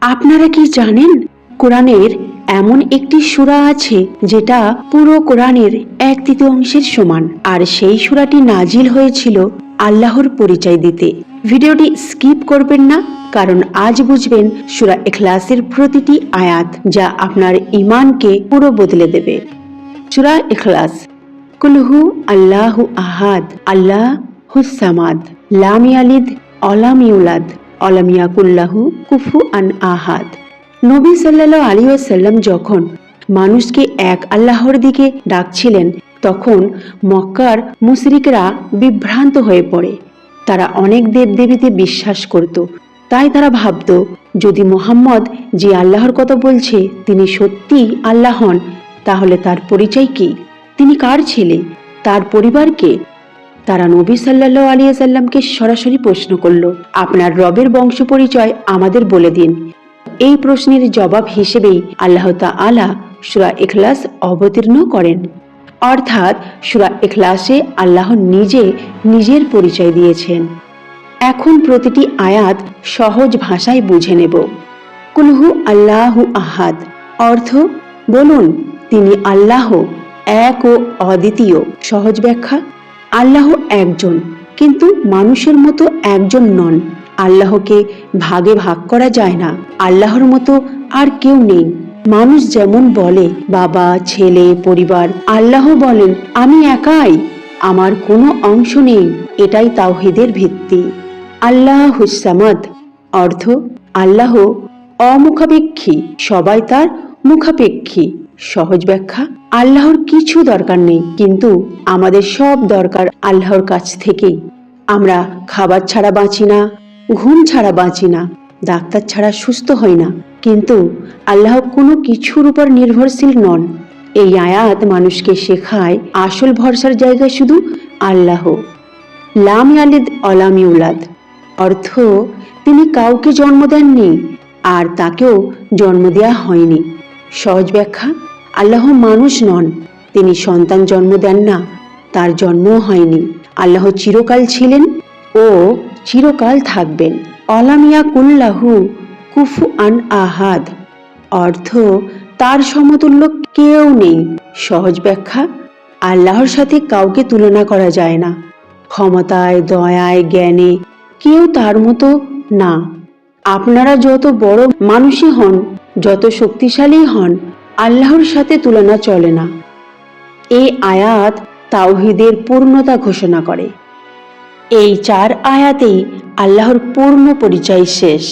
আপনারা কি জানেন কোরআনের এমন একটি সূরা আছে যেটা পুরো কোরআনের 1/3 সমান, আর সেই সূরাটি নাজিল হয়েছিল আল্লাহর পরিচয় দিতে। ভিডিওটি স্কিপ করবেন না, কারণ আজ বুঝবেন সূরা ইখলাসের প্রতিটি আয়াত যা আপনার ঈমানকে পুরো বদলে দেবে। সূরা ইখলাস। কুলহু আল্লাহু আহাদ আল্লাহুস সামাদ লাম ইয়ালিদ ওয়ালাম ইউলাদ ওয়ালাম ইয়াকুল লাহু কুফুয়ান আহাদ। নবী সাল্লাল্লাহু আলাইহি ওয়াসাল্লাম যখন মানুষকে এক আল্লাহর দিকে ডাকছিলেন, তখন মক্কার মুশরিকরা বিভ্রান্ত হয়ে পড়ে। তারা অনেক দেবদেবীতে বিশ্বাস করত। তাই তারা ভাবত, যদি মুহাম্মদ যে আল্লাহর কথা বলছে তিনি সত্যি আল্লাহ হন, তাহলে তার পরিচয় কি? তিনি কার ছেলে? তার পরিবার কে? তারা নবী সাল্লাল্লাহু আলাইহি ওয়াসাল্লামকে সরাসরি প্রশ্ন করল, আপনার রবের বংশ পরিচয় আমাদের বলে দিন। এই প্রশ্নের জবাব হিসেবেই আল্লাহ তাআলা সূরা ইখলাস অবতীর্ণ করেন। অর্থাৎ সূরা ইখলাসে আল্লাহ নিজে নিজের পরিচয় দিয়েছেন। এখন প্রতিটি আয়াত সহজ ভাষায় বুঝে নেব। কুলহু আল্লাহু আহাদ অর্থ, বলুন তিনি আল্লাহ, এক ও অদ্বিতীয়। সহজ ব্যাখ্যা, আল্লাহ একজন, কিন্তু মানুষের মতো একজন নন। আল্লাহকে ভাগে ভাগ করা যায় না। আল্লাহর মতো আর কেউ নেই। মানুষ যেমন বলে বাবা, ছেলে, পরিবার, আল্লাহ বলেন আমি একাই, আমার কোনো অংশ নেই। এটাই তাওহীদের ভিত্তি। আল্লাহুস সামাদ অর্থ, আল্লাহ অমুখাপেক্ষী, সবাই তার মুখাপেক্ষী। সহজ ব্যাখ্যা, আল্লাহর কিছু দরকার নেই, কিন্তু আমাদের সব দরকার আল্লাহর কাছ থেকেই। আমরা খাবার ছাড়া বাঁচি না, ঘুম ছাড়া বাঁচি না, ডাক্তার ছাড়া সুস্থ হই না, কিন্তু আল্লাহ কোনো কিছুর উপর নির্ভরশীল নন। এই আয়াত মানুষকে শেখায় আসল ভরসার জায়গায় শুধু আল্লাহ। লাম ইয়ালিদ ওয়ালাম ইউলাদ অর্থ, তিনি কাউকে জন্ম দেননি, আর তাকেও জন্ম দেয়া হয়নি। সহজ ব্যাখ্যা, আল্লাহ মানুষ নন, তিনি সন্তান জন্ম দেন না, তার জন্মও হয়নি। আল্লাহ চিরকাল ছিলেন ও চিরকাল থাকবেন। ওয়ালাম ইয়াকুল লাহু কুফুয়ান আহাদ অর্থ, তার সমতুল্য কেউ নেই। সহজ ব্যাখ্যা, আল্লাহর সাথে কাউকে তুলনা করা যায় না। ক্ষমতায়, দয়ায়, জ্ঞানে কেউ তার মতো না। আপনারা যত বড় মানুষই হন, যত শক্তিশালী হন, আল্লাহর সাথে তুলনা চলে না। এই আয়াত তাওহীদের পূর্ণতা ঘোষণা করে। এই 4 আয়াতেই আল্লাহর পূর্ণ পরিচয় শেষ।